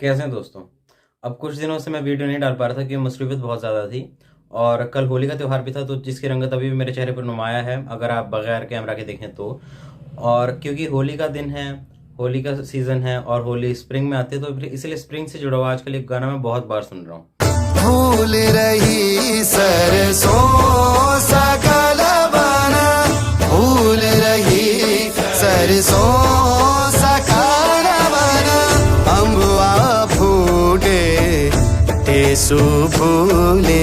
कैसे हैं दोस्तों। अब कुछ दिनों से मैं वीडियो नहीं डाल पा रहा था क्योंकि मसरूफियत बहुत ज़्यादा थी। और कल होली का त्यौहार भी था तो जिसकी रंगत अभी भी मेरे चेहरे पर नुमाया है अगर आप बगैर कैमरा के देखें तो। और क्योंकि होली का दिन है, होली का सीज़न है और होली स्प्रिंग में आती है तो फिर इसलिए स्प्रिंग से जुड़ा हुआ आजकल एक गाना मैं बहुत बार सुन रहा हूँ। भूल रही सरसों सकल बना, भूल रही सरसों सकल बना, अम्बुआ फूटे टेसु फूले।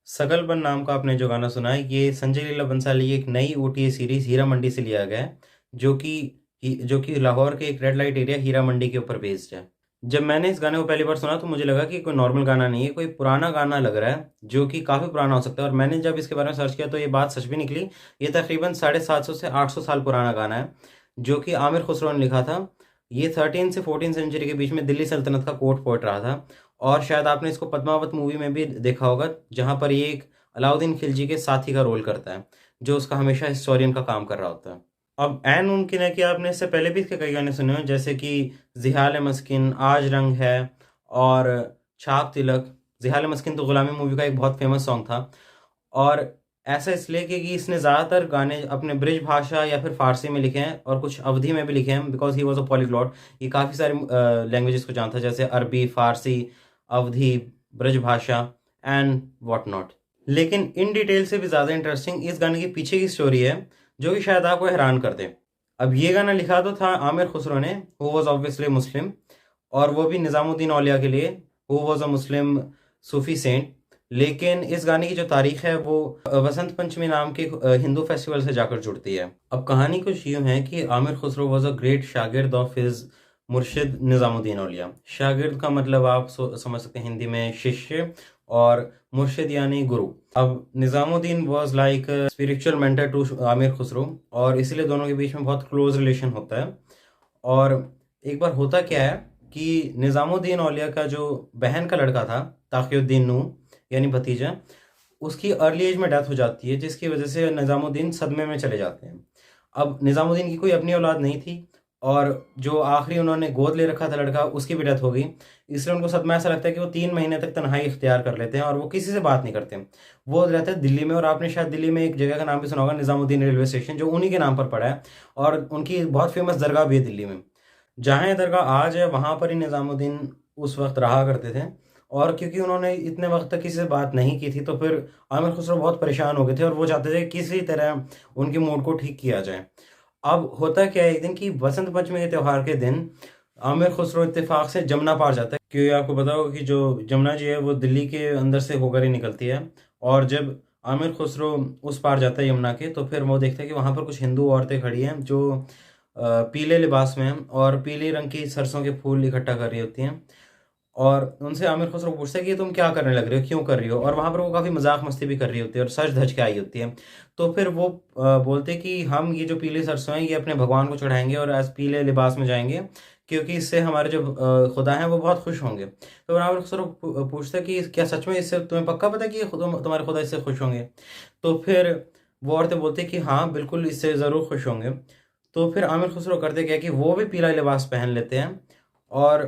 सकल बन नाम का आपने जो गाना सुना है ये संजय लीला बंसाली की एक नई ओटीटी सीरीज हीरा मंडी से लिया गया है, जो कि लाहौर के एक red light area Heera Mandi के ऊपर बेस्ड है। जब मैंने इस गाने को पहली बार सुना तो मुझे लगा कि कोई नॉर्मल गाना नहीं है, कोई पुराना गाना लग रहा है जो कि काफ़ी पुराना हो सकता है। और मैंने जब इसके बारे में सर्च किया तो ये बात सच भी निकली। ये तकरीबन 750 से 800 साल पुराना गाना है जो कि आमिर खुसरो ने लिखा था। ये 13 से 14 सेंचुरी के बीच में दिल्ली सल्तनत का कोर्ट पोएट रहा था। और शायद आपने इसको पद्मावत मूवी में भी देखा होगा जहाँ पर ये एक अलाउद्दीन खिलजी के साथी का रोल करता है जो उसका हमेशा हिस्टोरियन का काम कर रहा होता है। अब ऐन मुमकिन है कि आपने इससे पहले भी इसके कई गाने सुने हो जैसे कि जिहाल मस्किन, आज रंग है और छाप तिलक। जिहाल मस्किन तो गुलामी मूवी का एक बहुत फेमस सॉन्ग था। और ऐसा इसलिए क्योंकि इसने ज़्यादातर गाने अपने ब्रिज भाषा या फिर फारसी में लिखे हैं और कुछ अवधी में भी लिखे हैं because he was a polyglot. ये काफ़ी सारी लैंग्वेजेस को जानता है जैसे अरबी, फारसी, अवधी, ब्रज भाषा एंड वॉट नॉट। लेकिन इन डिटेल से भी ज़्यादा इंटरेस्टिंग इस गाने के पीछे की स्टोरी है जो कि शायद आपको हैरान कर दे। अब ये गाना लिखा तो था आमिर खुसरो ने, हु वॉज ऑब्वियसली मुस्लिम, और वो भी निज़ामुद्दीन औलिया के लिए, who was a Muslim Sufi saint. लेकिन इस गाने की जो तारीख है वो वसंत पंचमी नाम के हिंदू फेस्टिवल से जाकर जुड़ती है। अब कहानी कुछ यूँ है कि Aamir Khusro was a great शागिर्द ऑफ हिज मुर्शिद निज़ामुद्दीन औलिया। शागिर्द का मतलब आप समझ सकते हैं हिंदी में शिष्य, और मुर्शिद यानी गुरु। अब Nizamuddin was like spiritual mentor to Amir Khusro और इसलिए दोनों के बीच में बहुत क्लोज रिलेशन होता है। और एक बार होता क्या है कि निज़ामुद्दीन औलिया का जो बहन का लड़का था ताक़ियुद्दीन नूह यानी भतीजा, उसकी अर्ली एज में डेथ हो जाती है जिसकी वजह से निज़ामुद्दीन सदमे में चले जाते हैं। अब निज़ामुद्दीन की कोई अपनी औलाद नहीं थी और जो आखिरी उन्होंने गोद ले रखा था लड़का उसकी भी डेथ हो गई। इसलिए उनको सदमा ऐसा लगता है कि वो 3 महीने तक तन्हाई इख्तियार कर लेते हैं और वो किसी से बात नहीं करते। वो रहते हैं दिल्ली में और आपने शायद दिल्ली में एक जगह का नाम भी सुना होगा, निज़ामुद्दीन रेलवे स्टेशन, जो उन्हीं के नाम पर पड़ा है। और उनकी बहुत फेमस दरगाह भी है दिल्ली में। जहाँ ये दरगाह आज है वहाँ पर ही निज़ामुद्दीन उस वक्त रहा करते थे। और क्योंकि उन्होंने इतने वक्त तक किसी से बात नहीं की थी तो फिर आमिर खुसरो बहुत परेशान हो गए थे और वो चाहते थे कि किसी तरह उनके मूड को ठीक किया जाए। अब होता क्या है एक दिन कि बसंत पंचमी के त्यौहार के दिन आमिर खुसरो इत्तेफाक से जमुना पार जाता है, क्योंकि आपको पता होगा कि जो जमुना जी है वो दिल्ली के अंदर से होकर ही निकलती है। और जब आमिर खुसरो उस पार जाता है यमुना के तो फिर वो देखता है कि वहाँ पर कुछ हिंदू औरतें खड़ी हैं जो पीले लिबास में हैं और पीले रंग की सरसों के फूल इकट्ठा कर रही होती हैं। और उनसे आमिर खुसरो पूछता है कि तुम क्या करने लग रहे हो, क्यों कर रही हो। और वहाँ पर वो काफ़ी मजाक मस्ती भी कर रही होती है और सच धज के आई होती है। तो फिर वो बोलते कि हम ये जो पीली सरसों हैं ये अपने भगवान को चढ़ाएंगे और आज पीले लिबास में जाएंगे क्योंकि इससे हमारे जो खुदा हैं वो बहुत खुश होंगे। तो आमिर खुसरो पूछता है कि क्या सच में इससे तुम्हें पक्का पता है कि तुम्हारे खुदा इससे खुश होंगे। तो फिर वो औरतें बोलती कि हाँ बिल्कुल इससे ज़रूर खुश होंगे। तो फिर आमिर खुसरो करते क्या कि वो भी पीला लिबास पहन लेते हैं और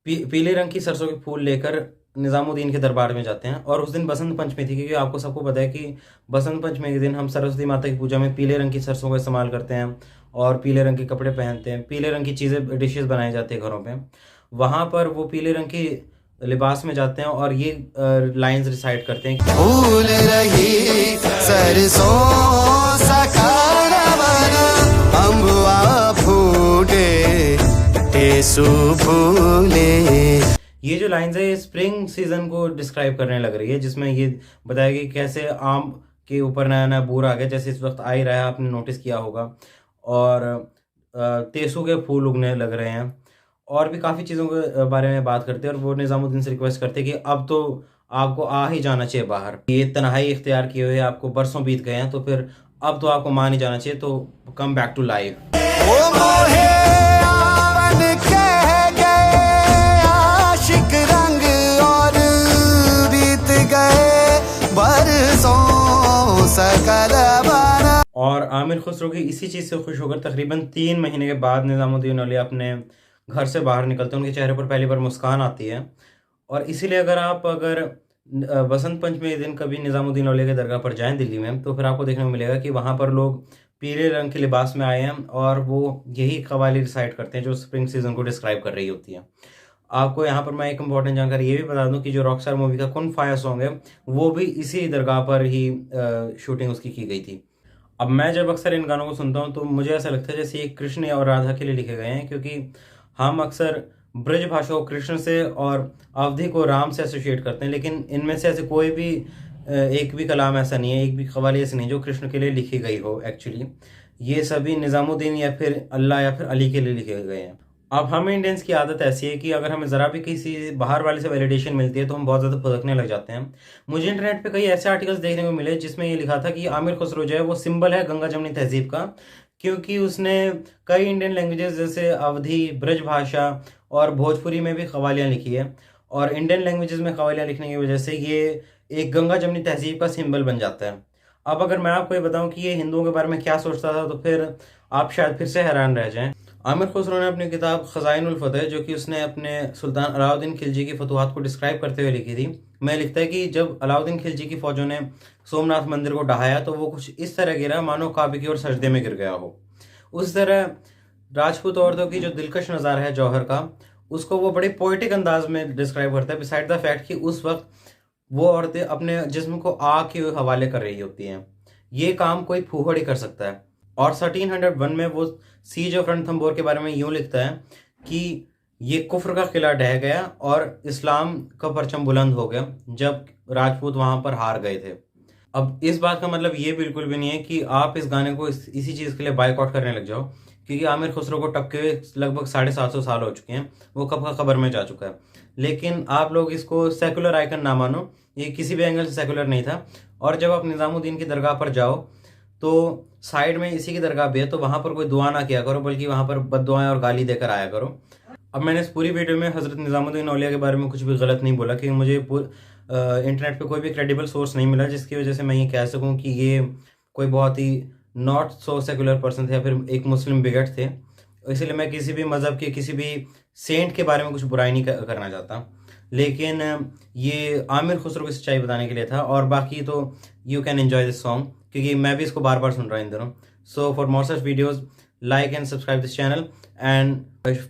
पीले रंग की सरसों के फूल लेकर निज़ामुद्दीन के दरबार में जाते हैं। और उस दिन बसंत पंचमी थी क्योंकि आपको सबको पता है कि बसंत पंचमी के दिन हम सरस्वती माता की पूजा में पीले रंग की सरसों का इस्तेमाल करते हैं और पीले रंग के कपड़े पहनते हैं, पीले रंग की चीज़ें डिशेस बनाई जाती है घरों पे। वहाँ पर वो पीले रंग की लिबास में जाते हैं और ये लाइंस रिसाइट करते हैं, भूल रही सरसों सकल बना, अम्बुआ फूटे टेसु फूले। ये जो लाइंस है ये स्प्रिंग सीजन को डिस्क्राइब करने लग रही है जिसमें ये बताया कि कैसे आम के ऊपर नया नया बूर आ गया जैसे इस वक्त आ ही रहा है, आपने नोटिस किया होगा। और तेसू के फूल उगने लग रहे हैं और भी काफ़ी चीज़ों के बारे में बात करते हैं। और वो निज़ामुद्दीन से रिक्वेस्ट करते हैं कि अब तो आपको आ ही जाना चाहिए बाहर, ये तन्हाई इख्तियार किए हुए आपको बरसों बीत गए हैं तो फिर अब तो आपको मान ही जाना चाहिए, तो कम बैक टू लाइफ। वो मोहे आवन कह गए आशिक रंग और बीत गए बरसों सकल बना। और आमिर खुसरो की इसी चीज़ से खुश होकर तकरीबन 3 महीने के बाद निज़ामुद्दीन औलिया अपने घर से बाहर निकलते हैं उनके चेहरे पर पहली बार मुस्कान आती है। और इसीलिए अगर बसंत पंचमी के दिन कभी निज़ामुद्दीन औलिया की दरगाह पर जाएं दिल्ली में, तो फिर आपको देखने को मिलेगा कि वहाँ पर लोग पीले रंग के लिबास में आए हैं और वो यही कव्वाली रिसाइट करते हैं जो स्प्रिंग सीजन को डिस्क्राइब कर रही होती है। आपको यहाँ पर मैं एक इम्पॉर्टेंट जानकारी ये भी बता दूं कि जो रॉकस्टार मूवी का कुन फाया सॉन्ग है वो भी इसी दरगाह पर ही शूटिंग उसकी की गई थी। अब मैं जब अक्सर इन गानों को सुनता हूँ तो मुझे ऐसा लगता है जैसे ये कृष्ण और राधा के लिए लिखे गए हैं, क्योंकि हम अक्सर ब्रज भाषा को कृष्ण से और अवधि को राम से एसोसिएट करते हैं, लेकिन इनमें से ऐसे कोई भी एक भी कलाम ऐसा नहीं है, एक भी कव्वाली ऐसी नहीं जो कृष्ण के लिए लिखी गई हो। एक्चुअली ये सभी निज़ामुद्दीन या फिर अल्लाह या फिर अली के लिए लिखे गए हैं। अब हम इंडियंस की आदत ऐसी है कि अगर हमें ज़रा भी किसी बाहर वाले से वैलिडेशन मिलती है तो हम बहुत ज़्यादा फुदकने लग जाते हैं। मुझे इंटरनेट पे कई ऐसे आर्टिकल्स देखने को मिले जिसमें ये लिखा था कि आमिर खुसरो जो है वो सिंबल है गंगा जमनी तहजीब का, क्योंकि उसने कई इंडियन लैंग्वेजेस जैसे अवधी, ब्रज भाषा और भोजपुरी में भी कव्वालियाँ लिखी है। और इंडियन लैंग्वेजेस में कव्वालियाँ लिखने की वजह से ये एक गंगा जमनी तहजीब का सिंबल बन जाता है। अब अगर मैं आपको ये बताऊं कि ये हिंदुओं के बारे में क्या सोचता था तो फिर आप शायद फिर से हैरान रह जाएं। आमिर खुसरो ने अपनी किताब खज़ाइनुल फ़तह, जो कि उसने अपने सुल्तान अलाउद्दीन खिलजी की फतवाहत को डिस्क्राइब करते हुए लिखी थी, में लिखता है कि जब अलाउद्दीन खिलजी की फौजों ने सोमनाथ मंदिर को ढहाया तो वो कुछ इस तरह गिरा मानो काबे की ओर सजदे में गिर गया हो। उस तरह राजपूत औरतों की जो दिलकश नज़ारा है जौहर का, उसको वो बड़े पोइटिक अंदाज में डिस्क्राइब करता है, बिसाइड द फैक्ट कि उस वक्त वो औरतें अपने जिस्म को आग के हवाले कर रही होती हैं। ये काम कोई फूहड़ ही कर सकता है। और 1301 में वो सीज ऑफ रणथंबोर के बारे में यूं लिखता है कि ये कुफ्र का किला ढह गया और इस्लाम का परचम बुलंद हो गया जब राजपूत वहां पर हार गए थे। अब इस बात का मतलब ये बिल्कुल भी नहीं है कि आप इस गाने को इसी चीज़ के लिए बाइकआउट करने लग जाओ, क्योंकि आमिर खुसरो को टपके हुए लगभग 750 साल हो चुके हैं, वो कब का कब्र में जा चुका है। लेकिन आप लोग इसको सेकुलर आइकन ना मानो, ये किसी भी एंगल से सेकुलर नहीं था। और जब आप निज़ामुद्दीन की दरगाह पर जाओ तो साइड में इसी की दरगाह भी है, तो वहाँ पर कोई दुआ ना किया करो, बल्कि वहाँ पर बद्दुआएं और गाली देकर आया करो। अब मैंने इस पूरी वीडियो में हज़रत निज़ामुद्दीन औलिया के बारे में कुछ भी गलत नहीं बोला, क्योंकि मुझे इंटरनेट पे कोई भी क्रेडिबल सोर्स नहीं मिला जिसकी वजह से मैं ये कह सकूं कि ये कोई बहुत ही नॉट सो सेकुलर पर्सन थे या फिर एक मुस्लिम बिगट थे। इसलिए मैं किसी भी मज़हब के किसी भी सेंट के बारे में कुछ बुराई नहीं करना चाहता, लेकिन ये आमिर खुसरो की सच्चाई बताने के लिए था। और बाकी तो you can enjoy this song, क्योंकि मैं भी इसको बार बार सुन रहा हूँ इन दिनों। So for more such videos, like and subscribe this channel and